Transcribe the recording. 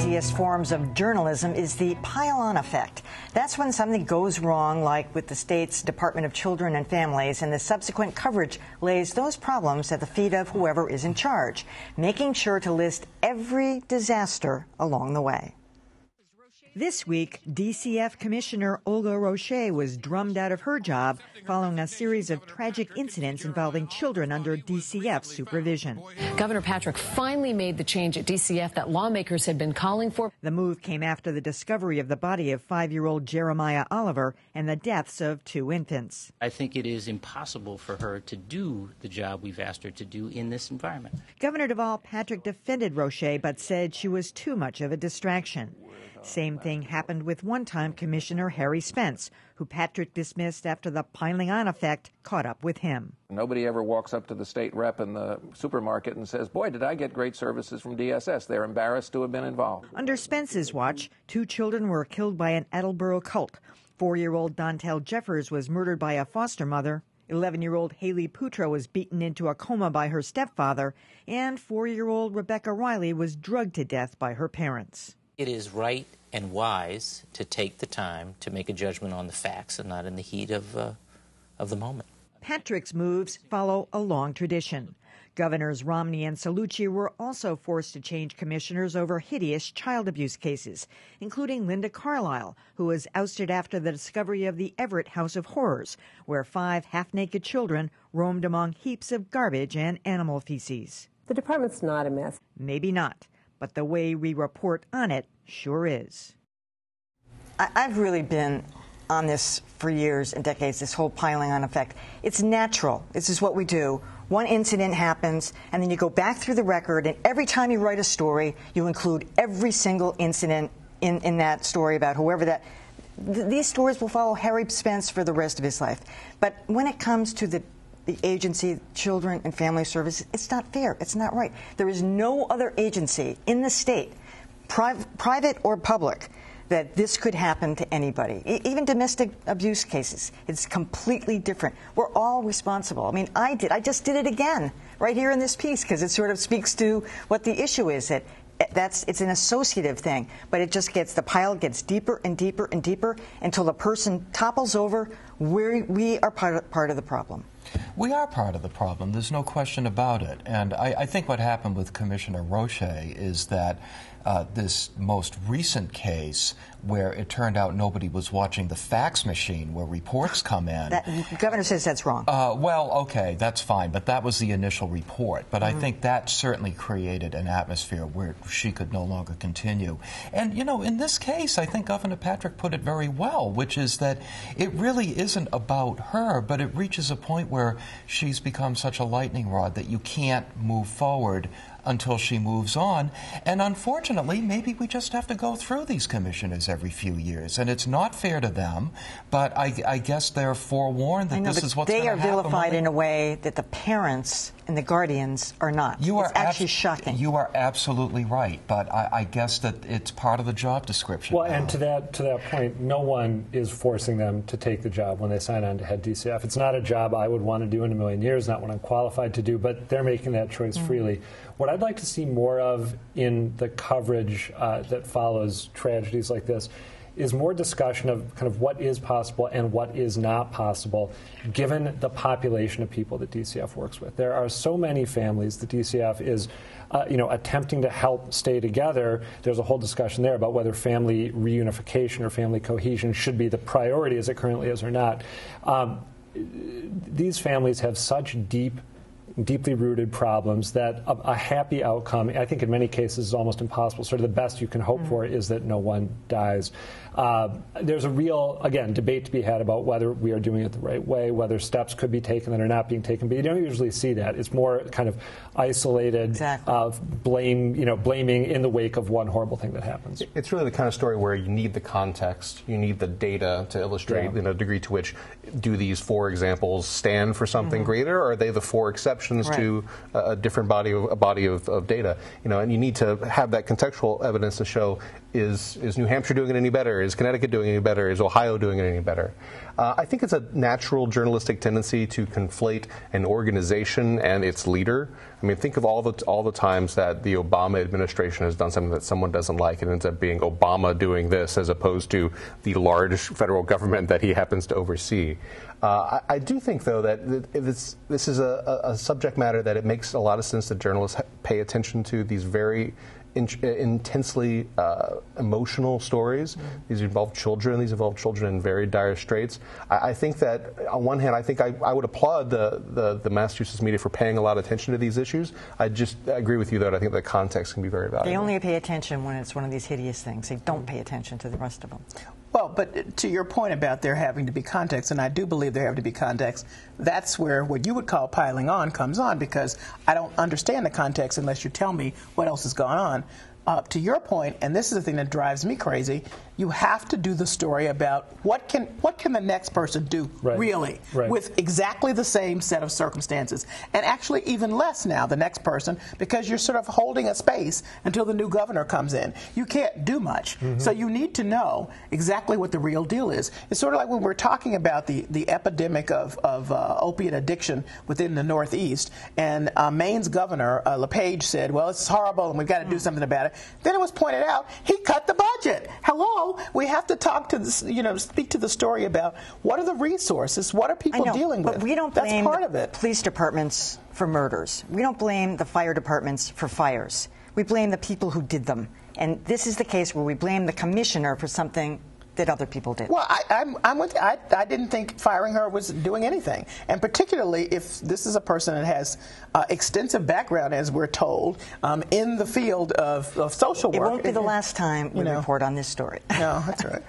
easiest forms of journalism is the pile-on effect. That's when something goes wrong, like with the state's Department of Children and Families, and the subsequent coverage lays those problems at the feet of whoever is in charge, making sure to list every disaster along the way. This week, DCF Commissioner Olga Roche was drummed out of her job following a series of tragic incidents involving children under DCF supervision. Governor Patrick finally made the change at DCF that lawmakers had been calling for. The move came after the discovery of the body of 5-year-old Jeremiah Oliver and the deaths of 2 infants. I think it is impossible for her to do the job we've asked her to do in this environment. Governor Deval Patrick defended Roche but said she was too much of a distraction. Same thing happened with one-time Commissioner Harry Spence, who Patrick dismissed after the piling-on effect caught up with him. Nobody ever walks up to the state rep in the supermarket and says, boy, did I get great services from DSS. They're embarrassed to have been involved. Under Spence's watch, 2 children were killed by an Attleboro cult. 4-year-old Dontel Jeffers was murdered by a foster mother. 11-year-old Haley Putra was beaten into a coma by her stepfather. And 4-year-old Rebecca Riley was drugged to death by her parents. It is right and wise to take the time to make a judgment on the facts and not in the heat of the moment. Patrick's moves follow a long tradition. Governors Romney and Cellucci were also forced to change commissioners over hideous child abuse cases, including Linda Carlisle, who was ousted after the discovery of the Everett House of Horrors, where 5 half-naked children roamed among heaps of garbage and animal feces. The department's not a mess. Maybe not, but the way we report on it sure is. I've really been on this for years and decades, this whole piling on effect. It's natural. This is what we do. One incident happens, and then you go back through the record, and every time you write a story, you include every single incident in that story about whoever that. These stories will follow Harry Spence for the rest of his life. But when it comes to the agency, Children and Family Services, it's not fair. It's not right. There is no other agency in the state, private or public, that this could happen to anybody. Even domestic abuse cases, it's completely different. We're all responsible. I mean, I just did it again right here in this piece because it sort of speaks to what the issue is. It's an associative thing, but the pile gets deeper and deeper and deeper until the person topples over. We are part of the problem. We are part of the problem. There's no question about it. And I think what happened with Commissioner Roche is that this most recent case where it turned out nobody was watching the fax machine where reports come in. The governor says that's wrong. Well, okay, that's fine, but that was the initial report. But I think that certainly created an atmosphere where she could no longer continue. And, you know, in this case, I think Governor Patrick put it very well, which is that it really isn't about her, but it reaches a point where she's become such a lightning rod that you can't move forward until she moves on. And unfortunately, maybe we just have to go through these commissioners every few years. And it's not fair to them, but I guess they're forewarned that this is what's going to happen. They are vilified in a way that the parents and the guardians are not. It's actually shocking. You are absolutely right, but I guess that it's part of the job description. Well, and to that point, no one is forcing them to take the job when they sign on to head DCF. It's not a job I would want to do in a million years, not what I'm qualified to do, but they're making that choice freely. What I'd like to see more of in the coverage that follows tragedies like this is more discussion of kind of what is possible and what is not possible given the population of people that DCF works with. There are so many families that DCF is attempting to help stay together. There's a whole discussion there about whether family reunification or family cohesion should be the priority as it currently is or not. These families have such deeply rooted problems that a happy outcome, I think in many cases, is almost impossible. Sort of the best you can hope for is that no one dies. There's a real, again, debate to be had about whether we are doing it the right way, whether steps could be taken that are not being taken, but you don't usually see that. It's more kind of isolated blaming in the wake of one horrible thing that happens. It's really the kind of story where you need the context, you need the data to illustrate the degree to which do these 4 examples stand for something greater, or are they the 4 exceptions exceptions to a different body of data. And you need to have that contextual evidence to show, is New Hampshire doing it any better? Is Connecticut doing it any better? Is Ohio doing it any better? I think it's a natural journalistic tendency to conflate an organization and its leader. I mean, think of all the times that the Obama administration has done something that someone doesn't like, and it ends up being Obama doing this as opposed to the large federal government that he happens to oversee. I do think, though, that this is a subject matter that it makes a lot of sense that journalists pay attention to these very intensely emotional stories. These involve children. These involve children in very dire straits. I think that, on one hand, I would applaud the Massachusetts media for paying a lot of attention to these issues. I just agree with you, though, I think the context can be very valuable. They only pay attention when it's one of these hideous things. They don't pay attention to the rest of them. Well, but to your point about there having to be context, and I do believe there have to be context, that's where what you would call piling on comes on, because I don't understand the context unless you tell me what else is going on. To your point, and this is the thing that drives me crazy, you have to do the story about what can the next person do really with exactly the same set of circumstances, and actually even less now, the next person, because you're sort of holding a space until the new governor comes in. You can't do much. So you need to know exactly what the real deal is. It's sort of like when we're talking about the epidemic of opiate addiction within the Northeast, and Maine's governor, LePage, said, well, it's horrible and we've got to do something about it. Then it was pointed out he cut the budget. Hello, we have to talk to this, speak to the story about what are the resources, what are people dealing with. But we don't blame That's part of it. Police departments for murders. We don't blame the fire departments for fires. We blame the people who did them. And this is the case where we blame the commissioner for something that other people did. Well, I'm with you. I didn't think firing her was doing anything. And particularly if this is a person that has extensive background, as we're told, in the field of social work. It won't be the last time we report on this story. No, that's right.